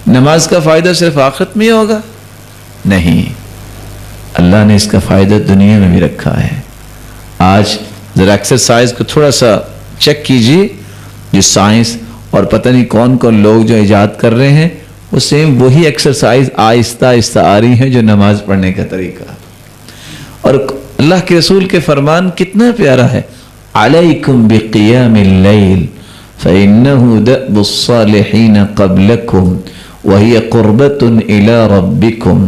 نماز کا فائدہ صرف آخرت میں ہی ہوگا؟ نہیں، اللہ نے اس کا فائدہ دنیا میں بھی رکھا ہے۔ آج ذرا ایکسرسائز کو تھوڑا سا چیک کیجئے، جو سائنس اور پتہ نہیں کون کون لوگ جو ایجاد کر رہے ہیں، وہ سیم وہی ایکسرسائز آہستہ آہستہ آ رہی ہیں جو نماز پڑھنے کا طریقہ۔ اور اللہ کے رسول کے فرمان کتنا پیارا ہے، علیکم بقیام اللیل فإنہ دأب الصالحین قبلکم وہی قربۃ الی ربکم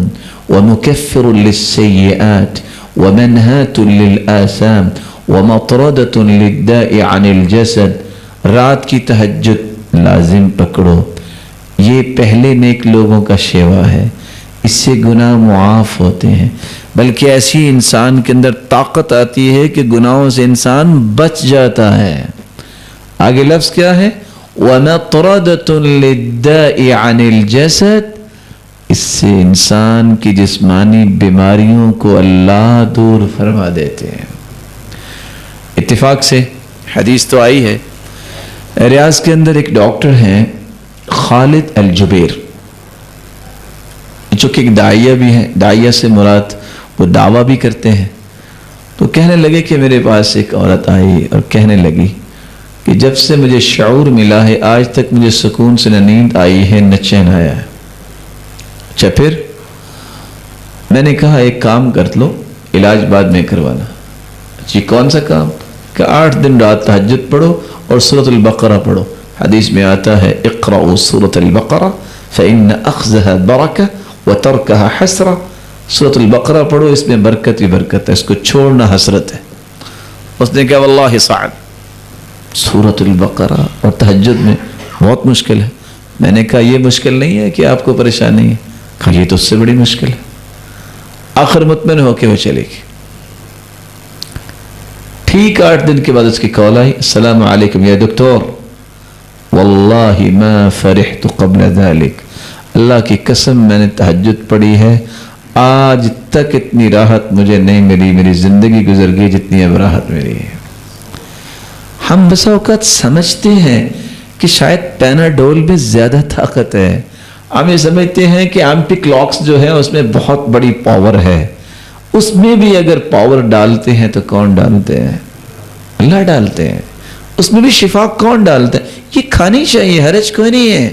ومکفر للسیئات ومنہاۃ للآثام ومطردۃ للداء عن الجسد۔ رات کی تہجد لازم پکڑو، یہ پہلے نیک لوگوں کا شیوا ہے، اس سے گناہ معاف ہوتے ہیں، بلکہ ایسی انسان کے اندر طاقت آتی ہے کہ گناہوں سے انسان بچ جاتا ہے۔ آگے لفظ کیا ہے؟ وَمَطْرَدَةٌ لِلدَّاءِ عَنِ الْجَسَدِ، اس سے انسان کی جسمانی بیماریوں کو اللہ دور فرما دیتے ہیں۔ اتفاق سے حدیث تو آئی ہے، ریاض کے اندر ایک ڈاکٹر ہیں خالد الجبیر، جو کہ ایک داعیہ بھی ہیں، داعیہ سے مراد وہ دعویٰ بھی کرتے ہیں۔ تو کہنے لگے کہ میرے پاس ایک عورت آئی اور کہنے لگی کہ جب سے مجھے شعور ملا ہے آج تک مجھے سکون سے نہ نیند آئی ہے نہ چین آیا ہے۔ اچھا پھر؟ میں نے کہا ایک کام کر لو، علاج بعد میں کروانا۔ جی کون سا کام؟ کہ 8 دن رات تہجد پڑھو اور سورۃ البقرہ پڑھو۔ حدیث میں آتا ہے اقرأوا سورۃ البقرہ فإن أخذها برکہ وترکها حسرہ۔ سورۃ البقرہ پڑھو، اس میں برکت ہی برکت ہے، اس کو چھوڑنا حسرت ہے۔ اس نے کہا واللہ صعب، سورۃ البقرہ اور تہجد میں بہت مشکل ہے۔ میں نے کہا یہ مشکل نہیں ہے کہ آپ کو پریشانی ہے؟ کہا یہ تو اس سے بڑی مشکل ہے۔ آخر مطمئن ہو کے وہ چلے گی۔ ٹھیک 8 دن کے بعد اس کی کال آئی، السلام علیکم یا دکتور، واللہ ما فرحت قبل ذلك، اللہ کی قسم میں نے تہجد پڑھی ہے، آج تک اتنی راحت مجھے نہیں ملی، میری زندگی گزر گئی جتنی اب راحت ملی ہے۔ ہم بسا اوقات سمجھتے ہیں کہ شاید پیناڈول میں زیادہ طاقت ہے، ہم یہ سمجھتے ہیں کہ ایمپیکلاکس جو ہے اس میں بہت بڑی پاور ہے۔ اس میں بھی اگر پاور ڈالتے ہیں تو کون ڈالتے ہیں؟ اللہ ڈالتے ہیں۔ اس میں بھی شفا کون ڈالتا ہے؟ یہ کھانی چاہیے، حرج کوئی نہیں ہے۔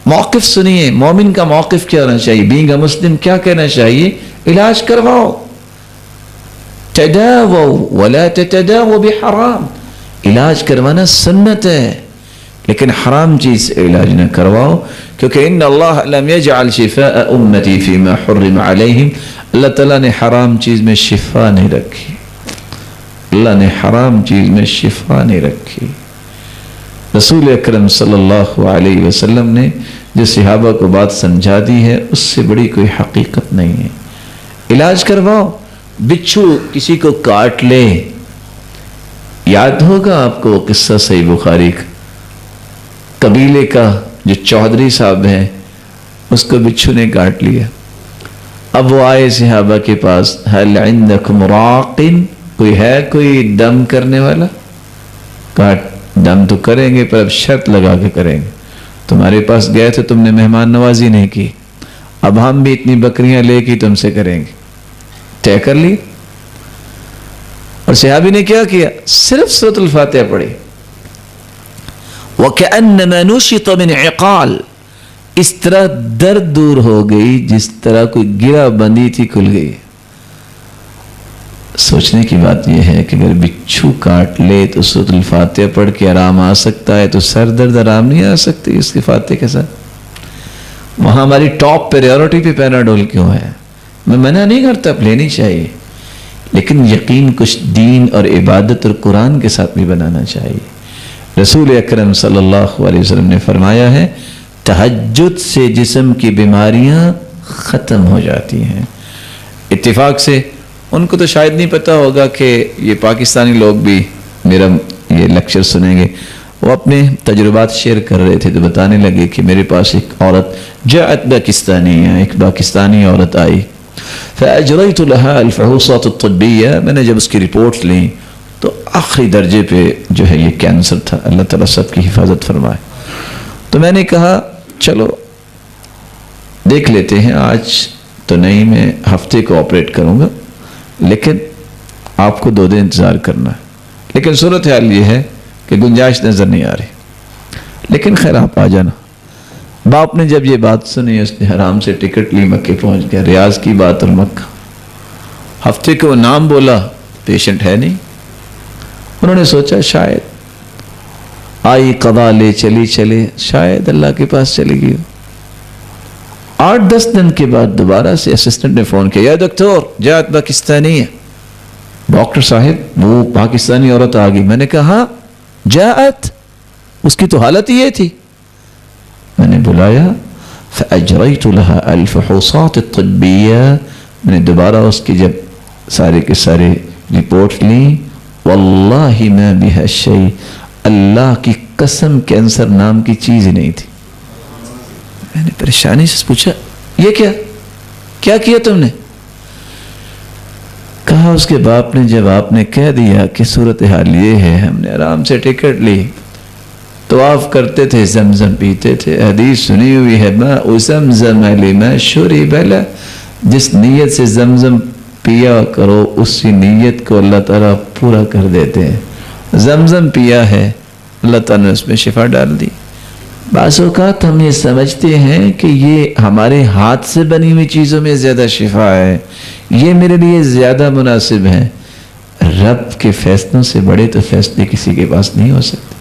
موقف سنیے، مومن کا موقف کیا ہونا چاہیے؟ بینگ اے مسلم کیا کہنا چاہیے؟ علاج کرواؤ، تداووا ولا تتداووا بحرام، علاج کروانا سنت ہے، لیکن حرام چیز سے علاج نہ کرواؤ، کیونکہ ان اللہ لم یجعل شفاء امتی فیما حرم علیہم، اللہ تعالیٰ نے حرام چیز میں شفا نہیں رکھی، اللہ نے حرام چیز میں شفا نہیں رکھی۔ رسول اکرم صلی اللہ علیہ وسلم نے جو صحابہ کو بات سمجھا دی ہے اس سے بڑی کوئی حقیقت نہیں ہے۔ علاج کرواؤ، بچھو کسی کو کاٹ لے، یاد ہوگا آپ کو قصہ صحیح بخاری کا، قبیلے کا جو چودھری صاحب ہیں اس کو بچھو نے کاٹ لیا۔ اب وہ آئے صحابہ کے پاس، هل عندکم راق، کوئی ہے کوئی دم کرنے والا؟ کہا دم تو کریں گے پر اب شرط لگا کے کریں گے، تمہارے پاس گئے تھے تم نے مہمان نوازی نہیں کی، اب ہم بھی اتنی بکریاں لے کے تم سے کریں گے، طے کر لی۔ اور صحابی نے کیا کیا؟ صرف سورۃ الفاتحہ پڑھی، وَكَأَنَّمَا نُشِطَ مِنْ عِقَالٍ، اس طرح درد دور ہو گئی جس طرح کوئی گرہ بندی تھی کھل گئی۔ سوچنے کی بات یہ ہے کہ اگر بچھو کاٹ لے تو سورۃ الفاتحہ پڑھ کے آرام آ سکتا ہے تو سر درد آرام نہیں آ سکتی اس کے فاتحہ کے ساتھ؟ وہاں ہماری ٹاپ پریورٹی پہ پیناڈول کیوں ہے؟ میں منع نہیں کرتا، اب لینی چاہیے، لیکن یقین کچھ دین اور عبادت اور قرآن کے ساتھ بھی بنانا چاہیے۔ رسول اکرم صلی اللہ علیہ وسلم نے فرمایا ہے تہجد سے جسم کی بیماریاں ختم ہو جاتی ہیں۔ اتفاق سے ان کو تو شاید نہیں پتا ہوگا کہ یہ پاکستانی لوگ بھی میرا یہ لیکچر سنیں گے، وہ اپنے تجربات شیئر کر رہے تھے تو بتانے لگے کہ میرے پاس ایک عورت جاءت پاکستانی ہے، ایک پاکستانی عورت آئی، فاجریت لها الفحوصات الطبیہ، میں نے جب اس کی رپورٹ لیں تو آخری درجے پہ جو ہے یہ کینسر تھا، اللہ تعالیٰ سب کی حفاظت فرمائے۔ تو میں نے کہا چلو دیکھ لیتے ہیں، آج تو نہیں، میں ہفتے کو آپریٹ کروں گا، لیکن آپ کو 2 دن انتظار کرنا ہے۔ لیکن صورتحال یہ ہے کہ گنجائش نظر نہیں آ رہی، لیکن خیر آپ آ جانا۔ باپ نے جب یہ بات سنی، اس نے حرام سے ٹکٹ لی، مکے پہنچ گیا۔ ریاض کی بات اور مکہ، ہفتے کو نام بولا، پیشنٹ ہے نہیں۔ انہوں نے سوچا شاید آئی قضا لے چلے، شاید اللہ کے پاس چلی گئی۔ 8-10 دن کے بعد دوبارہ سے اسسٹنٹ نے فون کیا، یا دکتر جات پاکستانی ہے۔ ڈاکٹر صاحب وہ پاکستانی عورت آ گئی۔ میں نے کہا ہاں جاءت، اس کی تو حالت یہ تھی۔ میں نے بلایا، فاجریت لها الفحوصات الطبیہ، میں نے دوبارہ اس کی جب سارے کے سارے رپورٹ لیں، واللہ ما بها شیء، اللہ کی قسم کینسر نام کی چیز ہی نہیں تھی۔ میں نے پریشانی سے پوچھا یہ کیا کیا تم نے؟ کہا اس کے باپ نے جب آپ نے کہہ دیا کہ صورتحال یہ ہے، ہم نے آرام سے ٹکٹ لی، طواف کرتے تھے، زمزم پیتے تھے، حدیث سنی ہوئی ہے ماء زمزم لما شرب لہ، جس نیت سے زمزم پیا کرو اسی نیت کو اللہ تعالیٰ پورا کر دیتے ہیں۔ زمزم پیا ہے، اللہ تعالیٰ نے اس میں شفا ڈال دی۔ بعض اوقات ہم یہ سمجھتے ہیں کہ یہ ہمارے ہاتھ سے بنی ہوئی چیزوں میں زیادہ شفا ہے، یہ میرے لیے زیادہ مناسب ہے۔ رب کے فیصلوں سے بڑے تو فیصلے کسی کے پاس نہیں ہو سکتے۔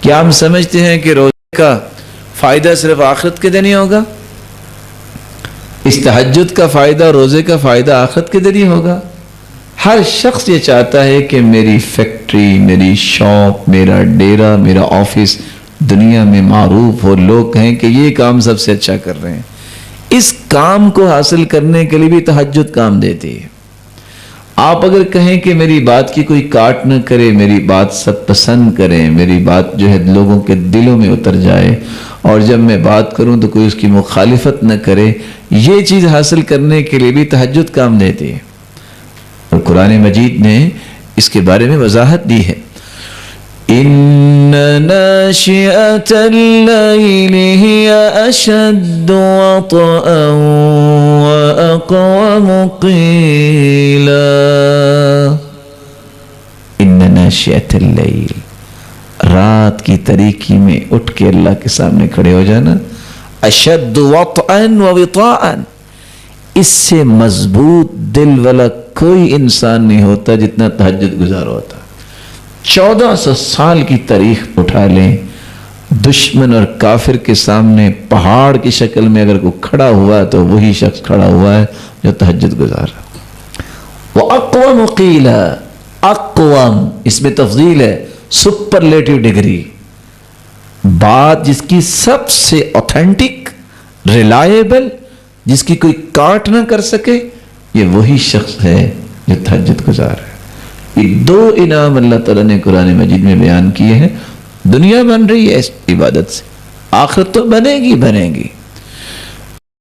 کیا ہم سمجھتے ہیں کہ روزے کا فائدہ صرف آخرت کے دن ہی ہوگا؟ اس تہجد کا فائدہ، روزے کا فائدہ آخرت کے دن ہی ہوگا؟ ہر شخص یہ چاہتا ہے کہ میری فیکٹری، میری شاپ، میرا ڈیرا، میرا آفس دنیا میں معروف ہو، لوگ کہیں کہ یہ کام سب سے اچھا کر رہے ہیں۔ اس کام کو حاصل کرنے کے لیے بھی تہجد کام دیتی ہے۔ آپ اگر کہیں کہ میری بات کی کوئی کاٹ نہ کرے، میری بات سب پسند کریں، میری بات جو ہے لوگوں کے دلوں میں اتر جائے، اور جب میں بات کروں تو کوئی اس کی مخالفت نہ کرے، یہ چیز حاصل کرنے کے لیے بھی تہجد کام دیتی ہے۔ اور قرآن مجید نے اس کے بارے میں وضاحت دی ہے، إن ناشئة الليل هي أشد وطئا وأقوم قيلا۔ إن ناشئة الليل، رات کی تاریکی میں اٹھ کے اللہ کے سامنے کھڑے ہو جانا، أشد وطئا ووطاءا، اس سے مضبوط دل والا کوئی انسان نہیں ہوتا جتنا تہجد گزار ہوتا۔ 1400 سال کی تاریخ اٹھا لیں، دشمن اور کافر کے سامنے پہاڑ کی شکل میں اگر کوئی کھڑا ہوا تو وہی شخص کھڑا ہوا ہے جو تہجد گزار ہے۔ وَأَقْوَمُ قِيلَ، اقوام اس میں تفضیل ہے، سپرلیٹو ڈگری، بات جس کی سب سے اوتھینٹک، ریلائبل، جس کی کوئی کاٹ نہ کر سکے، یہ وہی شخص ہے جو تہجد گزار ہے۔ یہ 2 انعام اللہ تعالیٰ نے قرآن مجید میں بیان کیے ہیں۔ دنیا بن رہی ہے اس عبادت سے، آخرت تو بنے گی۔